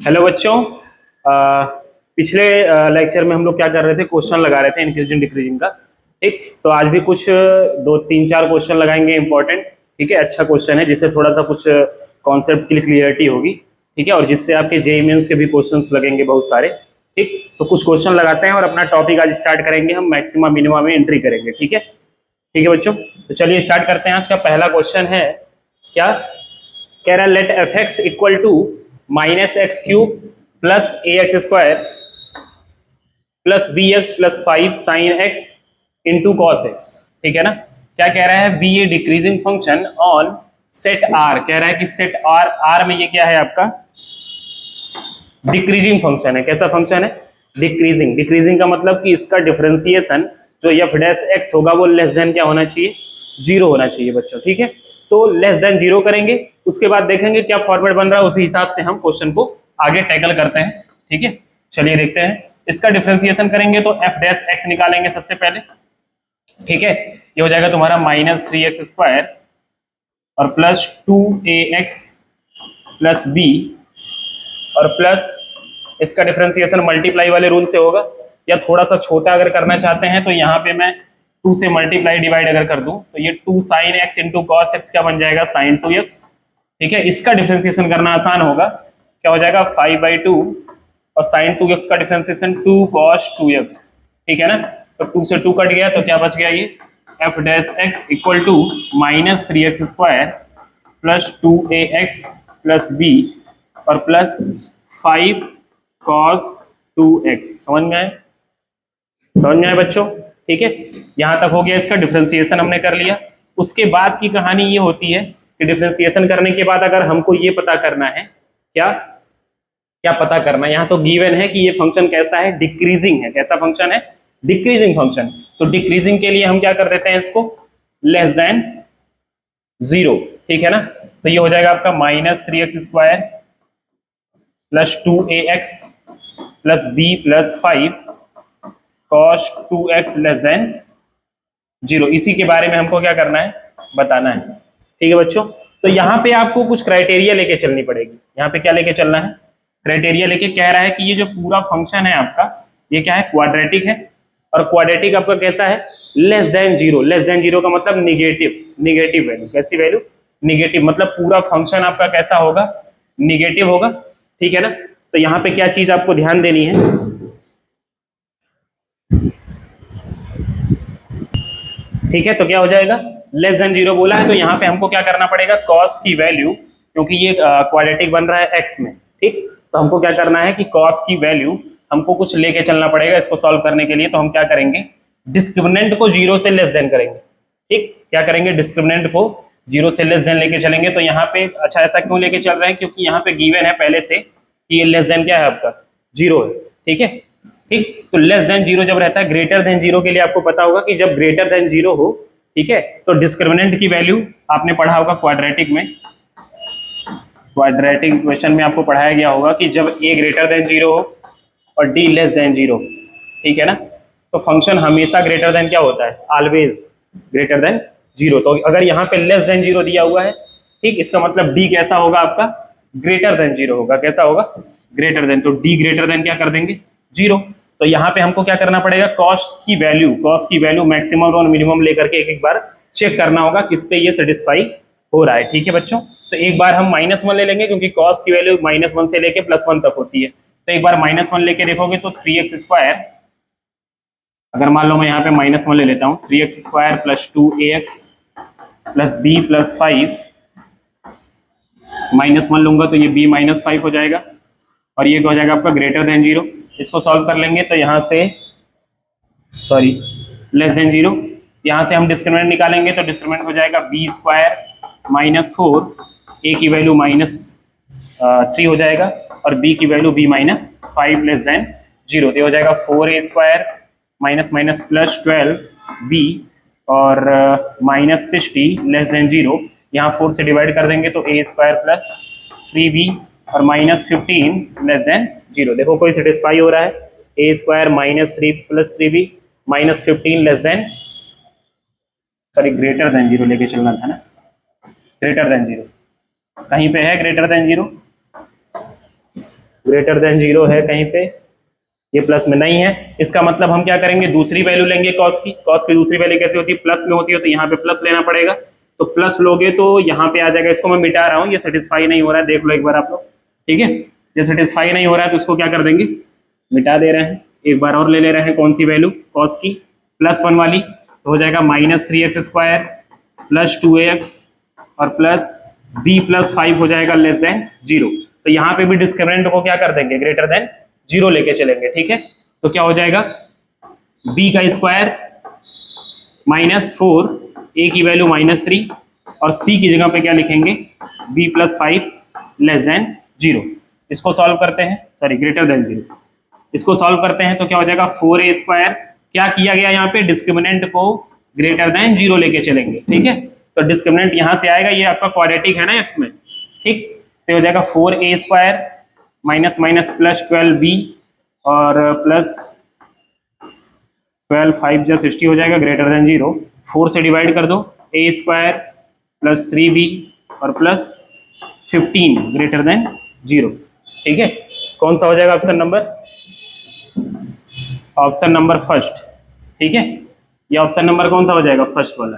Hello बच्चों। पिछले lecture में हम लोग क्या कर रहे थे, क्वेश्चन लगा रहे थे इंक्रीजिंग डिक्रीजिंग का। ठीक, तो आज भी कुछ दो तीन चार क्वेश्चन लगाएंगे इंपॉर्टेंट। ठीक है, अच्छा क्वेश्चन है जिससे थोड़ा सा कुछ कॉन्सेप्ट की क्लियरिटी होगी। ठीक है, और जिससे आपके जेईई मेंस के भी क्वेश्चंस लगेंगे बहुत सारे। ठीक, तो कुछ क्वेश्चन लगाते हैं और अपना टॉपिक आज स्टार्ट करेंगे। हम मैक्सिमा मिनिमा में एंट्री करेंगे। ठीक है, ठीक है बच्चों, तो चलिए स्टार्ट करते हैं। आज का पहला क्वेश्चन है क्या, कह रहा है let f x equal to minus x cube plus a x square plus b x plus 5 sine x into cos x. ठीक है ना, क्या कह रहा है, be a decreasing function on set R. कह रहा है कि सेट आर, आर में ये क्या है आपका डिक्रीजिंग फंक्शन है। कैसा फंक्शन है, डिक्रीजिंग। डिक्रीजिंग का मतलब कि इसका डिफरेंशिएशन जो एफ डैश एक्स होगा वो लेस देन क्या होना चाहिए, जीरो होना चाहिए बच्चों। ठीक है, तो लेस देन जीरो करेंगे, उसके बाद देखेंगे क्या फॉर्मेट बन रहा है, उसी हिसाब से हम क्वेश्चन को आगे टैकल करते हैं। ठीक है, चलिए देखते हैं। इसका डिफरेंशिएशन करेंगे तो एफ डैश एक्स निकालेंगे सबसे पहले। ठीक है, ये हो जाएगा तुम्हारा माइनस 3x² और प्लस 2ax प्लस बी और प्लस इसका डिफरेंशिएशन मल्टीप्लाई वाले रूल से होगा, या थोड़ा सा छोटा अगर करना चाहते हैं तो यहाँ पे मैं 2 से मल्टीप्लाई डिवाइड अगर कर दूं तो ये 2 sign x into cos x क्या बन जाएगा, साइन 2x। ठीक है, इसका डिफरेंशिएशन करना आसान होगा, क्या हो जाएगा 5/2 और साइन 2x का डिफरेंशिएशन 2 cos 2x। ठीक है ना, तो 2 से 2 कट गया तो क्या बच गया, ये f dash x equal to minus 3x² plus 2ax plus b और प्लस 5 cos 2x। समझ में आए, समझ में आए बच्चों। ठीक है, यहां तक हो गया, इसका डिफरेंशिएशन हमने कर लिया। उसके बाद की कहानी ये होती है कि डिफरेंशिएशन करने के बाद अगर हमको ये पता करना है, क्या क्या पता करना है, यहाँ तो गिवन है कि ये फंक्शन कैसा है, डिक्रीजिंग है। कैसा फंक्शन है, डिक्रीजिंग फंक्शन। तो डिक्रीजिंग के लिए हम क्या कर देते हैं, इसको लेस देन जीरो। ठीक है ना, तो ये हो जाएगा आपका minus 3x² plus 2ax plus b plus 5 cos 2x less than zero. इसी के बारे में हमको क्या करना है, बताना है। ठीक है बच्चों, तो यहाँ पे आपको कुछ क्राइटेरिया लेके चलनी पड़ेगी। यहाँ पे क्या लेके चलना है, क्राइटेरिया लेके कह रहा है कि ये जो पूरा फंक्शन है आपका, ये क्या है, क्वाड्रेटिक है। और क्वाड्रेटिक आपका कैसा है, less than zero. Less than zero का मतलब निगेटिव, निगेटिव वैल्यू। कैसी वैल्यू, निगेटिव। मतलब पूरा फंक्शन आपका कैसा होगा, निगेटिव होगा। ठीक है ना, तो यहाँ पे क्या चीज आपको ध्यान देनी है, ठीक है, तो क्या हो जाएगा, लेस देन जीरो बोला है तो यहाँ पे हमको क्या करना पड़ेगा, कॉस की वैल्यू, क्योंकि ये क्वाड्रेटिक बन रहा है एक्स में। ठीक, तो हमको क्या करना है कि कॉस की वैल्यू हमको कुछ लेके चलना पड़ेगा इसको सॉल्व करने के लिए। तो हम क्या करेंगे, डिस्क्रिमिनेंट को जीरो से लेस देन करेंगे। ठीक, क्या करेंगे, डिस्क्रिमिनेंट को जीरो से लेस देन लेके चलेंगे। तो यहाँ पे अच्छा ऐसा क्यों लेके चल रहे हैं, क्योंकि यहाँ पे गिवन है पहले से कि ये लेस देन क्या है आपका, जीरो है। ठीक है, ठीक, तो लेस देन जीरो जब रहता है, ग्रेटर देन जीरो के लिए आपको पता होगा कि जब ग्रेटर देन जीरो हो, ठीक है, तो डिस्क्रिमिनेंट की वैल्यू आपने पढ़ा होगा क्वाड्रेटिक में, क्वाड्रेटिक इक्वेशन में आपको पढ़ाया गया होगा कि जब ए ग्रेटर देन जीरो हो और डी लेस देन जीरो, ठीक है ना, तो फंक्शन हमेशा ग्रेटर देन क्या होता है, ऑलवेज ग्रेटर देन जीरो। तो अगर यहाँ पे लेस देन जीरो दिया हुआ है, ठीक, इसका मतलब डी कैसा होगा आपका, ग्रेटर देन जीरो होगा। कैसा होगा, ग्रेटर देन। तो डी ग्रेटर देन क्या कर देंगे, जीरो। तो यहाँ पे हमको क्या करना पड़ेगा, कॉस्ट की वैल्यू, कॉस्ट की वैल्यू मैक्सिमम और मिनिमम लेकर के एक एक बार चेक करना होगा किस पे ये सेटिस्फाई हो रहा है। ठीक है बच्चों, तो एक बार हम -1 ले लेंगे क्योंकि कॉस्ट की वैल्यू -1 से लेके +1 तक होती है। तो एक बार -1 लेके देखोगे तो 3x², अगर मान लो मैं यहाँ पे -1 ले लेता हूँ, 3x² plus 2ax plus b plus 5, -1 लूंगा तो ये b -5 हो जाएगा और ये हो जाएगा आपका ग्रेटर देन जीरो। इसको सॉल्व कर लेंगे तो यहाँ से, सॉरी, लेस देन जीरो, यहाँ से हम डिस्क्रिमिनेंट निकालेंगे तो डिस्क्रिमिनेंट हो जाएगा b² -4, a की वैल्यू -3 हो जाएगा और b की value b -5 less than zero. तो हो जाएगा 4a² minus minus plus 12b और -60 लेस देन जीरो। यहाँ 4 से डिवाइड कर देंगे तो a² प्लस 3b और -15 लेस देन जीरो। देखो कोई सेटिस्फाई हो रहा है, a² -3 plus 3b -15 less than, sorry greater than zero लेके चलना था ना, ग्रेटर देन जीरो कहीं पे है, greater than zero greater than 0 है कहीं पे, ये प्लस में नहीं है। इसका मतलब हम क्या करेंगे, दूसरी वैल्यू लेंगे कॉस की। कॉस की दूसरी वैल्यू कैसे होती है, प्लस में होती है, तो यहाँ पे प्लस लेना पड़ेगा। तो प्लस लोगे तो यहाँ पे आ जाएगा, इसको मैं मिटा रहा हूँ, ये सेटिस्फाई नहीं हो रहा है, देख लो एक बार आप लोग, ठीक है। ये सेटिस्फाई नहीं हो रहा है तो इसको क्या कर देंगे, मिटा दे रहे हैं। एक बार और ले रहे हैं, कौन सी वैल्यू, कॉस की +1 वाली, तो हो जाएगा -3x² + 2ax और प्लस b + 5 हो जाएगा <0। तो यहाँ पे भी डिस्क्रिमिनेंट को क्या कर देंगे, ग्रेटर देन 0 लेके चलेंगे, ठीक है। तो क्या हो जाएगा, b का स्क्वायर -4, a की वैल्यू -3 और c की जगह पे क्या लिखेंगे, b + 5 <0। इसको सॉल्व करते हैं, सॉरी ग्रेटर देन 0, इसको सॉल्व करते हैं तो क्या हो जाएगा 4a²। क्या किया गया यहाँ पे, डिस्क्रिमिनेंट को ग्रेटर देन 0 लेके चलेंगे, ठीक है। तो डिस्क्रिमिनेंट यहाँ से आएगा, ये आपका क्वाड्रेटिक है ना x में, ठीक। तो हो जाएगा 4a² माइनस प्लस 12b और प्लस 12 5 जा 60 हो जाएगा, ग्रेटर देन 0। 4 से डिवाइड कर दो, a² + 3b और प्लस 15 ग्रेटर देन 0, ठीक है। कौन सा हो जाएगा option number, option number first, ठीक है। ये ऑप्शन नंबर कौन सा हो जाएगा, फर्स्ट वाला,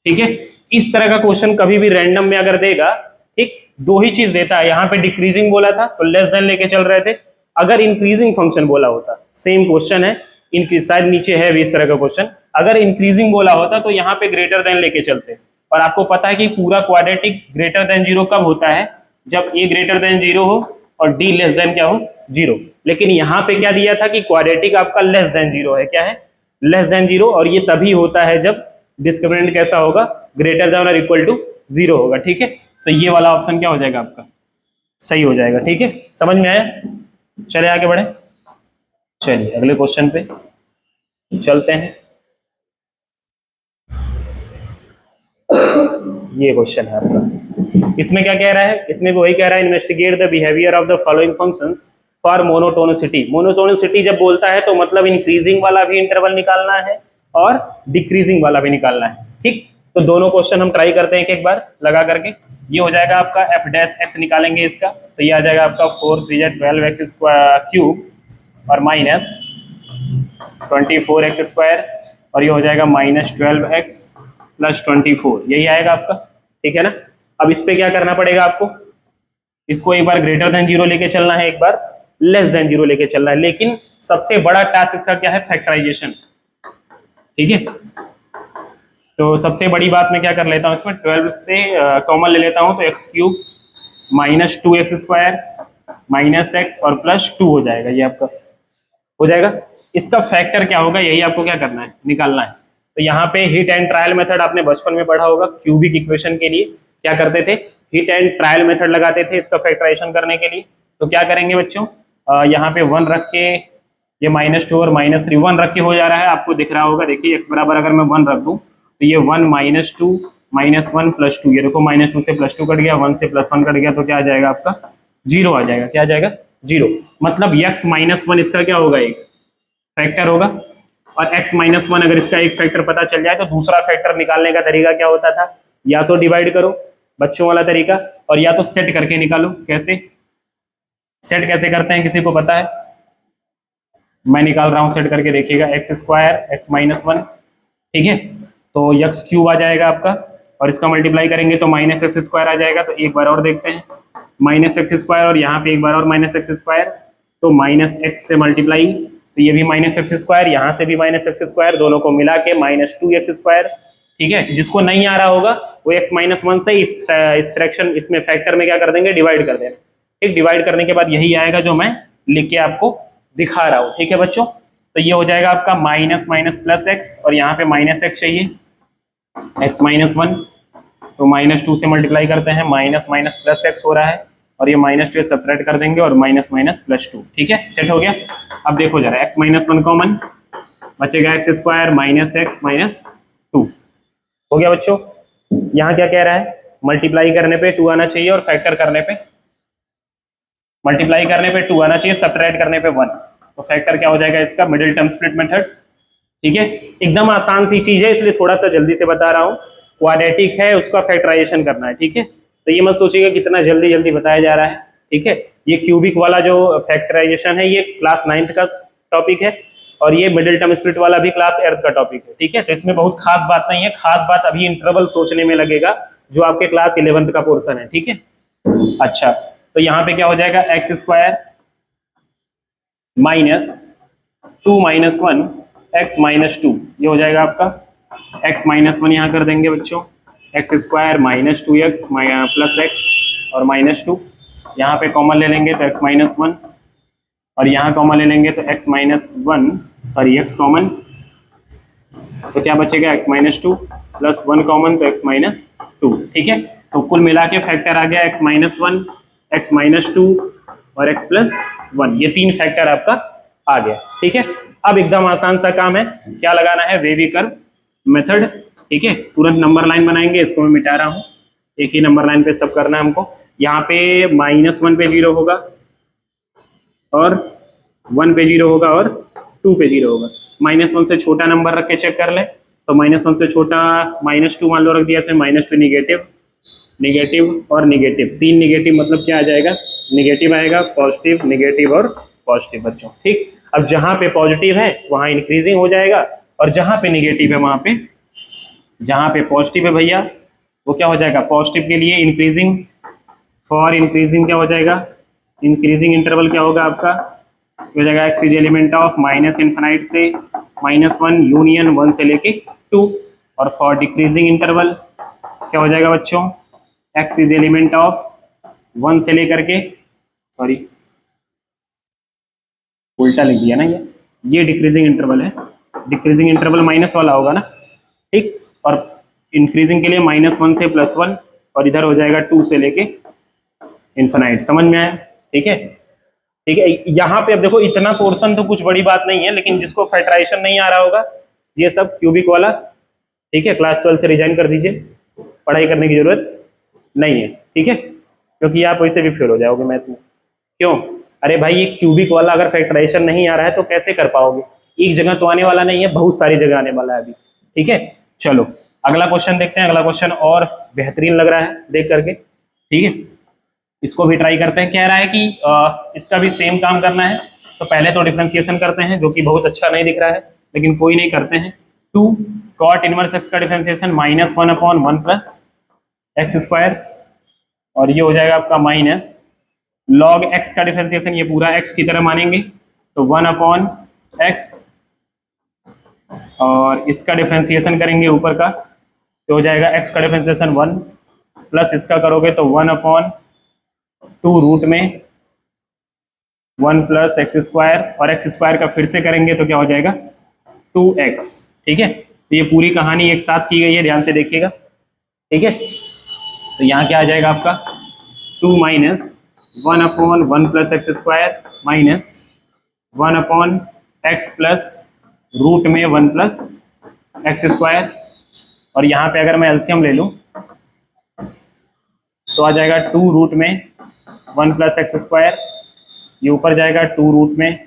ठीक है। इस तरह का क्वेश्चन कभी भी रैंडम में अगर देगा, ठीक, दो ही चीज देता है। यहाँ पे डिक्रीजिंग बोला था तो लेस देन लेके चल रहे थे, अगर इंक्रीजिंग फंक्शन बोला होता, सेम क्वेश्चन है, इंक्रीज शायद नीचे है भी इस तरह का क्वेश्चन, अगर इंक्रीजिंग बोला होता तो यहाँ पे ग्रेटर देन लेके चलते। और आपको पता है कि पूरा क्वाड्रेटिक ग्रेटर देन 0 कब होता है, जब a ग्रेटर देन 0 हो और d लेस देन क्या हो, 0। लेकिन यहाँ पे क्या दिया था कि क्वाड्रेटिक आपका लेस देन 0 है, क्या है, लेस देन 0, और ये तभी होता है जब डिस्क्रिमिनेंट कैसा होगा, ग्रेटर देन और इक्वल टू 0 होगा, ठीक है। तो ये वाला ऑप्शन क्या हो जाएगा आपका, सही हो जाएगा, ठीक है। समझ में आया, चले आगे बढ़े, चलिए अगले क्वेश्चन पे चलते हैं। ये क्वेश्चन है आपका, इसमें क्या कह रहा है, इसमें वही कह रहा है, investigate the behaviour of the following functions for monotonicity. Monotonicity जब बोलता है तो मतलब इंक्रीजिंग वाला भी इंटरवल निकालना है और डिक्रीजिंग वाला भी निकालना है, ठीक। तो दोनों क्वेश्चन हम ट्राई करते हैं एक बार लगा करके। ये हो जाएगा आपका f' निकालेंगे इसका, तो ये आ जाएगा आपका 4 3 12x³ और माइनस 24x² और ये हो जाएगा -12x + 24, यही आएगा आपका, ठीक है ना। अब इस पे क्या करना पड़ेगा आपको, इसको एक बार ग्रेटर देन 0 लेके चलना है, एक बार लेस देन 0 लेके चलना है। लेकिन सबसे बड़ा टास्क इसका क्या है, फैक्टराइजेशन, ठीक है। तो सबसे बड़ी बात मैं क्या कर लेता हूँ, इसमें 12 से कॉमन ले लेता हूँ, तो x³ -2x² -x और +2 हो जाएगा, ये आपका हो जाएगा। इसका फैक्टर क्या होगा, यही आपको क्या करना है, निकालना है। तो यहाँ पे हिट एंड ट्रायल मेथड आपने बचपन में पढ़ा होगा, क्यूबिक इक्वेशन के लिए क्या करते थे, हिट एंड ट्रायल मेथड लगाते थे इसका फैक्टराइजेशन करने के लिए। तो क्या करेंगे बच्चों, यहाँ पे 1 रख के, ये -2 और -3 1 रख के हो जा रहा है, आपको दिख रहा होगा, देखिए x बराबर अगर मैं 1 रख दूं तो ये 1 -2 -1 +2, ये देखो -2 से +2 कट गया, 1 से +1 कट गया, तो क्या आ जाएगा आपका 0 आ जाएगा, क्या आ जाएगा 0। मतलब x -1 इसका क्या होगा, एक फैक्टर होगा, और x -1 अगर इसका एक फैक्टर पता चल जाए तो दूसरा फैक्टर निकालने का तरीका क्या होता था, या तो डिवाइड करो बच्चों वाला तरीका, और या तो सेट करके निकालो। कैसे सेट कैसे करते हैं, किसी को पता है, मैं निकाल रहा हूं सेट करके, देखिएगा x² x -1, ठीक है। तो x³ आ जाएगा आपका, और इसका मल्टीप्लाई करेंगे तो -x² आ जाएगा। तो एक बार और देखते हैं, -x² और यहाँ पे एक बार और -x², तो -x से मल्टीप्लाई, तो ये भी -x², यहाँ से भी -x², दोनों को मिला के -2x², ठीक है। जिसको नहीं आ रहा होगा वो x -1 से इस फ्रैक्शन, इसमें फैक्टर में क्या कर देंगे, डिवाइड कर देंगे, ठीक। डिवाइड करने के बाद यही आएगा जो मैं लिख के आपको दिखा रहा हूँ, ठीक है बच्चों। तो ये हो जाएगा आपका माइनस +x, और यहाँ पे -x चाहिए, x -1, तो -2 से मल्टीप्लाई करते हैं, +x हो रहा है, और ये -2 सब्ट्रैक्ट कर देंगे, और +2, ठीक है, सेट हो गया। अब देखो जरा, x -1 कॉमन बचेगा, x² -x -2 हो गया बच्चों। यहाँ क्या कह रहा है, मल्टीप्लाई करने पे 2 आना चाहिए, और फैक्टर करने पे, मल्टीप्लाई करने पे 2 आना चाहिए, सब्ट्रैक्ट करने पे 1, तो फैक्टर क्या हो जाएगा इसका, मिडिल टर्म स्प्लिट मेथड, ठीक है। एकदम आसान सी चीज है, इसलिए थोड़ा सा जल्दी से बता रहा हूँ। क्वाड्रेटिक है, उसका फैक्टराइजेशन करना है, ठीक है। तो ये मत सोचिएगा कितना जल्दी जल्दी बताया जा रहा है, ठीक है। ये क्यूबिक वाला जो फैक्टराइजेशन है ये क्लास 9th का टॉपिक है, और ये मिडिल टर्म स्प्लिट वाला भी क्लास 8th का टॉपिक है, ठीक है। तो इसमें बहुत खास बात नहीं है, खास बात अभी इंटरवल सोचने में लगेगा जो आपके क्लास 11th का पोर्शन है, ठीक है। अच्छा, तो यहाँ पे क्या हो जाएगा, x square minus 2 minus 1 x minus 2, ये हो जाएगा आपका एक्स माइनस 1 यहाँ कर देंगे बच्चों, x square minus 2x plus x और माइनस 2, यहाँ पे कॉमन ले लेंगे तो एक्स माइनस 1, और यहाँ कॉमन ले लेंगे तो x minus 1 sorry x common, तो क्या बचेगा एक्स माइनस 2 प्लस 1 कॉमन तो एक्स माइनस 2, ठीक है। तो कुल मिला के फैक्टर आ गया एक्स माइनस 1, एक्स माइनस 2 और एक्स प्लस 1, ये 3 फैक्टर आपका आ गया, ठीक है। अब एकदम आसान सा काम है, क्या लगाना है, वेवी कर्व मेथड, ठीक है। तुरंत नंबर लाइन बनाएंगे, इसको मैं मिटा रहा हूँ, एक ही नंबर लाइन पे सब करना है हमको। यहाँ पे -1 पे 0 होगा और 1 पे 0 होगा और 2 पे 0 होगा। -1 से छोटा नंबर रख के चेक कर ले, तो -1 से छोटा -2 मान लो रख दिया, -2 निगेटिव, निगेटिव और निगेटिव, 3 निगेटिव मतलब क्या आ जाएगा, निगेटिव आएगा, पॉजिटिव, निगेटिव और पॉजिटिव बच्चों, ठीक। अब जहां पे पॉजिटिव है वहां इंक्रीजिंग हो जाएगा, और जहां पे निगेटिव है वहां पे, जहां पे पॉजिटिव है भैया वो क्या हो जाएगा, पॉजिटिव के लिए इंक्रीजिंग, फॉर इंक्रीजिंग क्या हो जाएगा, इंक्रीजिंग इंटरवल क्या होगा आपका, हो जाएगा एक्स इज एलिमेंट ऑफ -∞ से -1 यूनियन 1 से लेके 2, और फॉर डिक्रीजिंग इंटरवल क्या हो जाएगा बच्चों, एक्स इज एलिमेंट ऑफ 1 से लेकर के, सॉरी उल्टा लिख दिया ना, ये डिक्रीजिंग इंटरवल है, डिक्रीजिंग इंटरवल माइनस वाला होगा ना, ठीक। और इंक्रीजिंग के लिए -1 से +1, और इधर हो जाएगा 2 से लेके इन्फिनाइट, समझ में आया, ठीक है। ठीक है, यहाँ पे अब देखो इतना पोर्शन तो कुछ बड़ी बात नहीं है, लेकिन जिसको फैक्टराइजेशन नहीं आ रहा होगा ये सब क्यूबिक वाला, ठीक है, क्लास 12 से रिजाइन कर दीजिए, पढ़ाई करने की जरूरत नहीं है, ठीक है, क्योंकि आप वैसे भी फेल हो जाओगे मैथ में। क्यों, अरे भाई ये क्यूबिक वाला अगर फैक्टराइजेशन नहीं आ रहा है तो कैसे कर पाओगे, एक जगह तो आने वाला नहीं है, बहुत सारी जगह आने वाला है अभी, ठीक है। चलो अगला क्वेश्चन देखते हैं, अगला क्वेश्चन और बेहतरीन लग रहा है देख करके, ठीक है, इसको भी ट्राई करते हैं। कह रहा है कि इसका भी सेम काम करना है, तो पहले तो डिफरेंशिएशन करते हैं, जो कि बहुत अच्छा नहीं दिख रहा है लेकिन कोई नहीं, करते हैं। 2 cot इनवर्स x का डिफरेंशिएशन -1/1 प्लस एक्स स्क्वायर, और ये हो जाएगा आपका माइनस log x का डिफरेंशिएशन, ये पूरा x की तरह मानेंगे तो 1/x, और इसका डिफरेंशिएशन करेंगे ऊपर का तो हो जाएगा x का डिफरेंशिएशन 1 प्लस इसका करोगे तो 1/2 रूट में 1 प्लस एक्स स्क्वायर, और एक्स स्क्वायर का फिर से करेंगे तो क्या हो जाएगा 2x, ठीक है। तो ये पूरी कहानी एक साथ की गई है, ध्यान से देखिएगा, ठीक है। तो यहाँ क्या आ जाएगा आपका 2 minus 1/1 plus x square minus 1/x plus root में 1 प्लस एक्स स्क्वायर, और यहाँ पे अगर मैं एलसीएम ले लूँ तो आ जाएगा 2 रूट में 1 प्लस एक्स स्क्वायर, ये ऊपर जाएगा 2 रूट में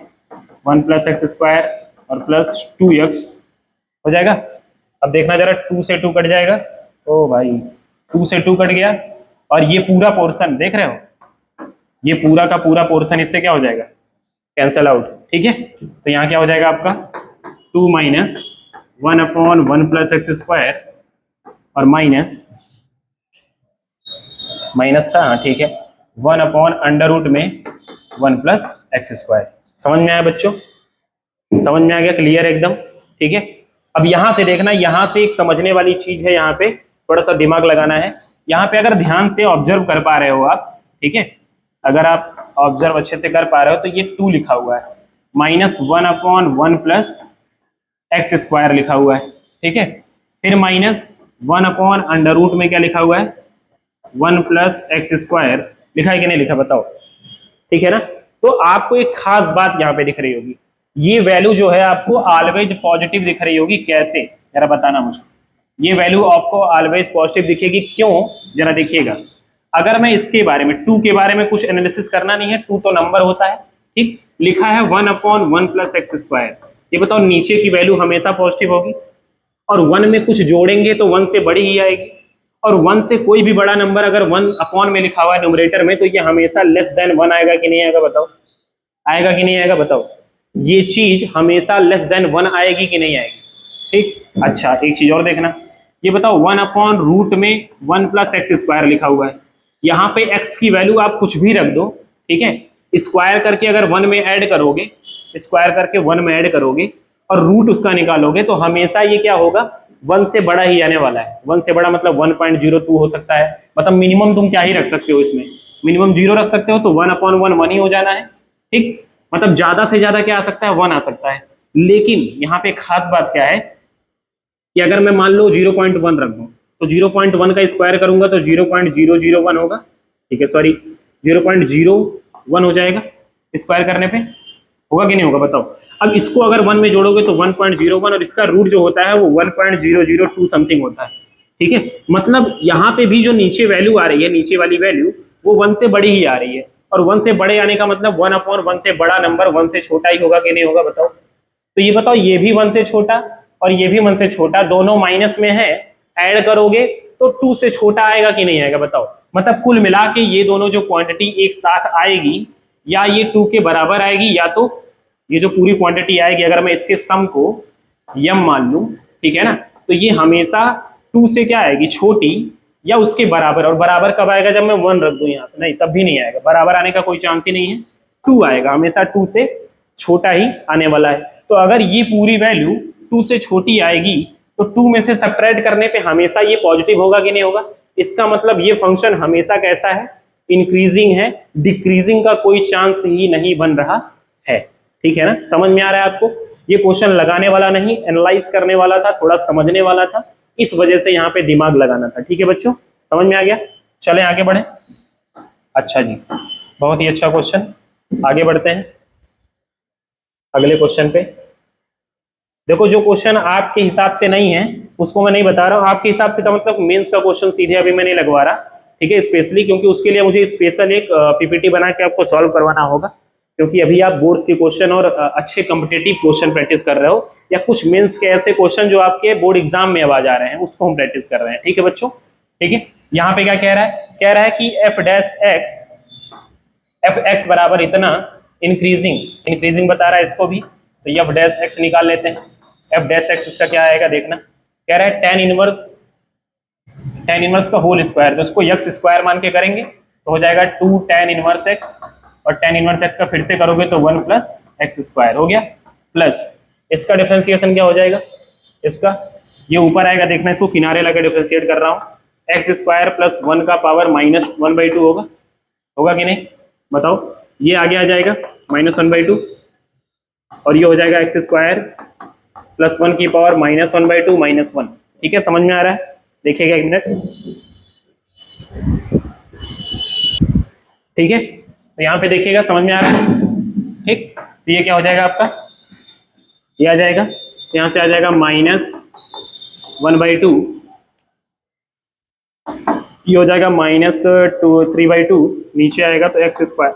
1 प्लस एक्स स्क्वायर और प्लस 2x हो जाएगा। अब देखना जरा 2 से 2 कट जाएगा, ओ भाई 2 से 2 कट गया, और ये पूरा पोर्शन देख रहे हो, ये पूरा का पूरा पोर्शन इससे क्या हो जाएगा, कैंसल आउट, ठीक है। तो यहाँ क्या हो जाएगा आपका 2 माइनस 1/1 प्लस एक्स स्क्वायर और माइनस था, हाँ ठीक है, 1/√में 1 प्लस एक्स स्क्वायर। समझ में आया बच्चों, समझ में आ गया, क्लियर एकदम, ठीक है। अब यहां से देखना, यहां से एक समझने वाली चीज है, यहाँ पे थोड़ा सा दिमाग लगाना है। यहाँ पे अगर ध्यान से ऑब्जर्व कर पा रहे हो आप, ठीक है, अगर आप ऑब्जर्व अच्छे से कर पा रहे हो तो ये 2 लिखा हुआ है, -1/1 प्लस एक्स स्क्वायर लिखा हुआ है, ठीक है, फिर -1/√, में क्या लिखा हुआ है 1 प्लस एक्स स्क्वायर, लिखा है कि नहीं लिखा बताओ, ठीक है ना। तो आपको एक खास बात यहाँ पे दिख रही होगी, ये वैल्यू जो है आपको ऑलवेज पॉजिटिव दिख रही होगी, कैसे जरा बताना मुझे, ये वैल्यू आपको ऑलवेज पॉजिटिव दिखेगी, क्यों जरा देखिएगा। अगर मैं इसके बारे में 2 के बारे में कुछ एनालिसिस करना नहीं है, 2 तो नंबर होता है, ठीक, लिखा है 1/1 प्लस एक्स स्क्वायर, ये बताओ नीचे की वैल्यू हमेशा पॉजिटिव होगी, और 1 में कुछ जोड़ेंगे तो 1 से बड़ी ही आएगी, और 1 से कोई भी बड़ा नंबर अगर 1 अपॉन में लिखा हुआ है न्यूमरेटर में, तो ये हमेशा लेस देन 1 आएगा कि नहीं आएगा बताओ? आएगा कि नहीं आएगा बताओ? ये चीज हमेशा लेस देन 1 आएगी कि नहीं आएगी? ठीक। अच्छा, एक चीज और देखना, ये बताओ 1 अपॉन रूट में 1 प्लस एक्स स्क्वायर लिखा हुआ है, यहाँ पे x की वैल्यू आप कुछ भी रख दो, ठीक है, स्क्वायर करके अगर 1 में ऐड करोगे, स्क्वायर करके 1 में ऐड करोगे और रूट उसका निकालोगे, तो हमेशा ये क्या होगा? 1 से बड़ा ही आने वाला है। 1 से बड़ा मतलब 1.02 हो सकता है, मतलब मिनिमम तुम क्या ही रख सकते हो इसमें? मिनिमम 0 रख सकते हो, तो 1 अपॉन 1 1 ही हो जाना है। ठीक, मतलब ज्यादा से ज्यादा क्या आ सकता है? 1 आ सकता है। लेकिन यहाँ पे खास बात क्या है कि अगर मैं मान लो 0.1 रख दूं, तो 0.1 का स्क्वायर करूंगा तो 0.001 होगा, ठीक है, सॉरी 0.01 हो जाएगा स्क्वायर करने पे, होगा कि नहीं होगा बताओ? अब इसको अगर 1 में जोड़ोगे तो 1.01, और इसका रूट जो होता है वो 1.002 समथिंग होता है, ठीक है। मतलब यहाँ पे भी जो नीचे वैल्यू आ रही है, नीचे वाली वैल्यू, वो 1 से बड़ी ही आ रही है, और 1 से बड़े आने का मतलब 1 अपॉन 1 से बड़ा नंबर 1 से छोटा ही होगा कि नहीं होगा बताओ? तो ये बताओ, ये भी 1 से छोटा और ये भी 1 से छोटा, दोनों माइनस में है, ऐड करोगे तो 2 से छोटा आएगा कि नहीं आएगा बताओ? मतलब कुल मिला के ये दोनों जो क्वांटिटी एक साथ आएगी, या ये 2 के बराबर आएगी, या तो ये जो पूरी क्वांटिटी आएगी, अगर मैं इसके सम को यम मान लूं, ठीक है ना, तो ये हमेशा 2 से क्या आएगी? छोटी या उसके बराबर। और बराबर कब आएगा? जब मैं 1 रख दूं यहाँ पे, नहीं तब भी नहीं आएगा, बराबर आने का कोई चांस ही नहीं है, 2 आएगा, हमेशा 2 से छोटा ही आने वाला है। तो अगर ये पूरी वैल्यू 2 से छोटी आएगी, तो 2 में से सब्ट्रैक्ट करने पे हमेशा ये पॉजिटिव होगा कि नहीं होगा? इसका मतलब ये फंक्शन हमेशा कैसा है? इंक्रीजिंग है, डिक्रीजिंग का कोई चांस ही नहीं बन रहा है। ठीक है ना, समझ में आ रहा है आपको? ये क्वेश्चन लगाने वाला नहीं, एनालाइज करने वाला था, थोड़ा समझने वाला था, इस वजह से यहाँ पे दिमाग लगाना था। ठीक है बच्चों, समझ में आ गया? चलें आगे बढ़े। अच्छा जी, बहुत ही अच्छा क्वेश्चन, आगे बढ़ते हैं अगले क्वेश्चन पे। देखो, जो क्वेश्चन आपके हिसाब से नहीं है उसको मैं नहीं बता रहा हूँ, आपके हिसाब से का मतलब मेंस का क्वेश्चन सीधे अभी मैं नहीं लगवा रहा, ठीक है, स्पेशली क्योंकि उसके लिए मुझे स्पेशल एक पीपीटी बना के आपको सॉल्व करवाना होगा, क्योंकि अभी आप बोर्ड्स के क्वेश्चन और अच्छे कॉम्पिटेटिव क्वेश्चन प्रैक्टिस कर रहे हो, या कुछ मेंस के ऐसे क्वेश्चन जो आपके बोर्ड एग्जाम में अब आ जा रहे हैं, उसको हम प्रैक्टिस कर रहे हैं। ठीक है बच्चों, ठीक है। यहाँ पे क्या कह रहा है? कह रहा है कि एफ एक्स बराबर इतना, इंक्रीजिंग इंक्रीजिंग बता रहा है इसको भी, तो एफ डैश एक्स निकाल लेते हैं। एफ डैश एक्स इसका क्या आएगा देखना, कह रहा है टेन इनवर्स का होल स्क्वायर, तो इसको एक्स स्क्वायर मान के करेंगे तो हो जाएगा 2 टेन इनवर्स एक्स, और टेन इनवर्स एक्स का फिर से करोगे तो 1 प्लस एक्स स्क्वायर हो गया, प्लस इसका डिफरेंशिएशन क्या हो जाएगा? इसका ये ऊपर आएगा, देखना इसको किनारे लगा डिफरेंशिएट कर रहा हूँ, एक्स स्क्वायर प्लस 1 का पावर माइनस 1/2 होगा, होगा कि नहीं बताओ? ये आगे आ जाएगा -1/2, और ये हो जाएगा एक्स स्क्वायर प्लस 1 की पावर -1/2 -1। ठीक है, समझ में आ रहा है? देखिएगा एक मिनट, ठीक है, तो यहाँ पे देखिएगा, समझ में आ रहा है? ठीक, तो ये क्या हो जाएगा आपका? ये आ जाएगा, यहाँ से आ जाएगा -1/2, ये हो जाएगा -3/2, नीचे आएगा तो एक्स स्क्वायर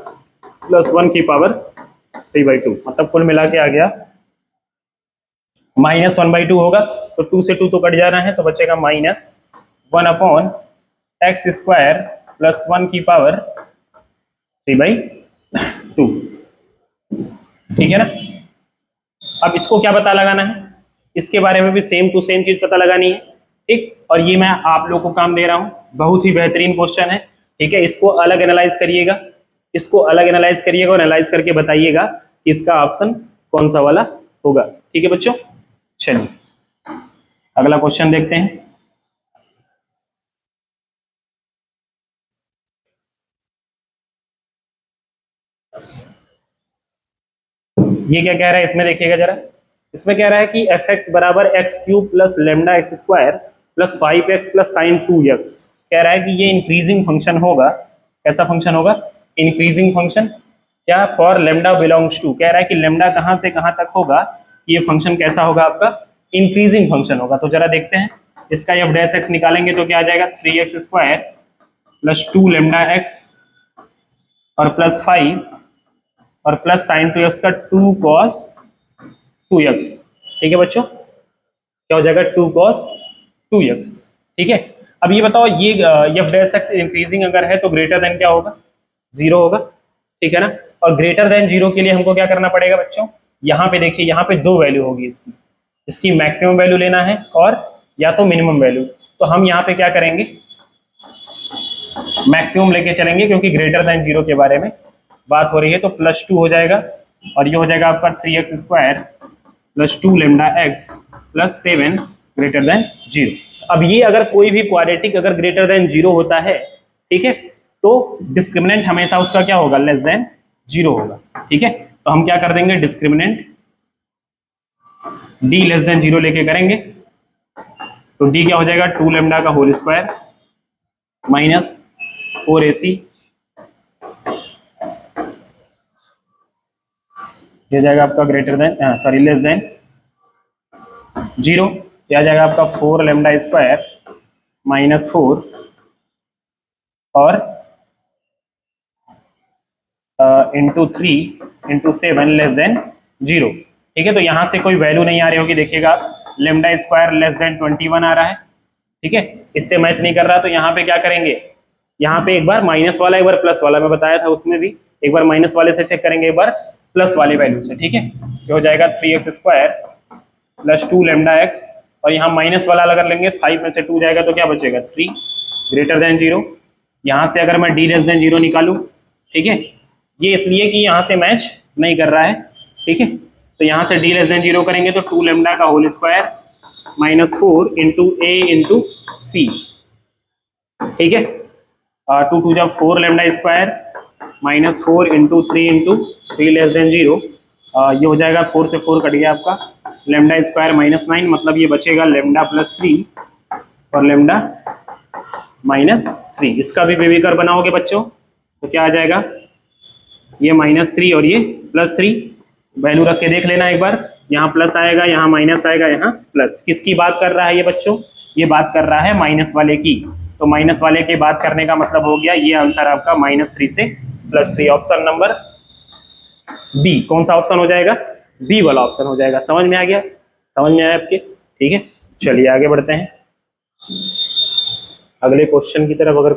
प्लस 1 की पावर 3/2, मतलब कुल मिला के आ गया -1/2 होगा, तो 2 से 2 तो कट जाना है, तो बचेगा -1 अपॉन एक्स स्क्वायर प्लस 1 की पावर 3/2। ठीक है ना? अब इसको क्या पता लगाना है? इसके बारे में भी सेम टू सेम चीज पता लगानी है। ठीक, और ये मैं आप लोगों को काम दे रहा हूँ, बहुत ही बेहतरीन क्वेश्चन है। ठीक है, इसको अलग एनालाइज करिएगा, इसको अलग एनालाइज करिएगा और एनालाइज करके बताइएगा कि इसका ऑप्शन कौन सा वाला होगा। ठीक है बच्चों, चलिए अगला क्वेश्चन देखते हैं। ये क्या कह रहा है इसमें देखिएगा जरा, इसमें कह रहा है कि एफ एक्स बराबर x cube plus lambda x square plus 5x plus sign 2x, कह रहा है कि ये इंक्रीजिंग फंक्शन होगा। कैसा फंक्शन होगा? Increasing function. क्या? फॉर लेमडा बिलोंग्स टू, कह रहा है कि लेमडा कहाँ से कहाँ तक होगा, ये फंक्शन कैसा होगा आपका? इंक्रीजिंग फंक्शन होगा। तो जरा देखते हैं, इसका एफ डैश एक्स निकालेंगे तो क्या आ जाएगा? 3x square plus 2 lambda x और प्लस 5 और प्लस साइन 2x का 2 cos 2x। ठीक है बच्चों, क्या हो जाएगा? 2 cos 2x। ठीक है, अब ये बताओ, ये एफ डैश एक्स इंक्रीजिंग अगर है तो ग्रेटर देन क्या होगा, 0 होगा, ठीक है ना। और ग्रेटर देन 0 के लिए हमको क्या करना पड़ेगा बच्चों, यहाँ पे देखिए, यहाँ पे दो वैल्यू होगी इसकी, इसकी मैक्सिमम वैल्यू लेना है और या तो मिनिमम वैल्यू। तो हम यहाँ पे क्या करेंगे, मैक्सिमम लेके चलेंगे, क्योंकि ग्रेटर देन 0 के बारे में बात हो रही है। तो +2 हो जाएगा और ये हो जाएगा आपका 3x² + 2 lambda x + 7 greater than 0। अब ये अगर कोई भी क्वाड्रेटिक अगर ग्रेटर देन 0 होता है, ठीक है, तो डिस्क्रिमिनेंट हमेशा उसका क्या होगा, लेस देन 0 होगा, ठीक है। तो हम क्या कर देंगे, डिस्क्रिमिनेंट d लेस देन 0 लेके करेंगे। तो d क्या हो जाएगा, 2 लैम्डा का होल स्क्वायर -4ac, ये जाएगा आपका greater than sorry less than 0, ये आ जाएगा आपका 4 लैम्डा स्क्वायर -4 और इंटू 3 इंटू 7 लेस देन 0, ठीक है। तो यहाँ से कोई वैल्यू नहीं आ रही होगी, देखिएगा आप, लैम्डा स्क्वायर लेस देन 21 आ रहा है, ठीक है, इससे मैच नहीं कर रहा। तो यहाँ पे क्या करेंगे, यहाँ पे एक बार माइनस वाला एक बार प्लस वाला, मैं बताया था उसमें भी, एक बार माइनस वाले से चेक करेंगे, एक बार प्लस वाले वैल्यू से, ठीक है। ये हो जाएगा 3x² + 2 लैम्डा x, और यहाँ माइनस वाला अगर लेंगे 5 में से 2 जाएगा तो क्या बचेगा, 3 ग्रेटर देन 0। यहाँ से अगर मैं d लेस देन 0 निकालूं, ठीक है, ये इसलिए कि यहाँ से मैच नहीं कर रहा है, ठीक है। तो यहाँ से d लेस देन 0 करेंगे तो 2 लैम्डा का whole square -4 into a into c, ठीक है। 2 2 जा 4 lambda square -4 into 3 into 3 less than 0, ये हो जाएगा 4 से 4 कट गया आपका, लैम्डा स्क्वायर -9, मतलब ये बचेगा लैम्डा +3 और लैम्डा -3। इसका भी बेबी कर्व बनाओगे बच्चों तो क्या आ जाएगा, ये -3 और ये +3, वैल्यू रख के देख लेना एक बार, यहाँ प्लस आएगा, यहाँ माइनस आएगा, यहाँ प्लस। किसकी बात कर रहा है ये बच्चों, ये बात कर रहा है माइनस वाले की। तो माइनस वाले की बात करने का मतलब हो गया ये आंसर आपका -3 से +3, ऑप्शन नंबर बी। कौन सा ऑप्शन हो जाएगा, बी वाला ऑप्शन हो जाएगा। समझ में आ गया, समझ में आया आपके, ठीक है। चलिए आगे बढ़ते हैं अगले क्वेश्चन की तरफ। अगर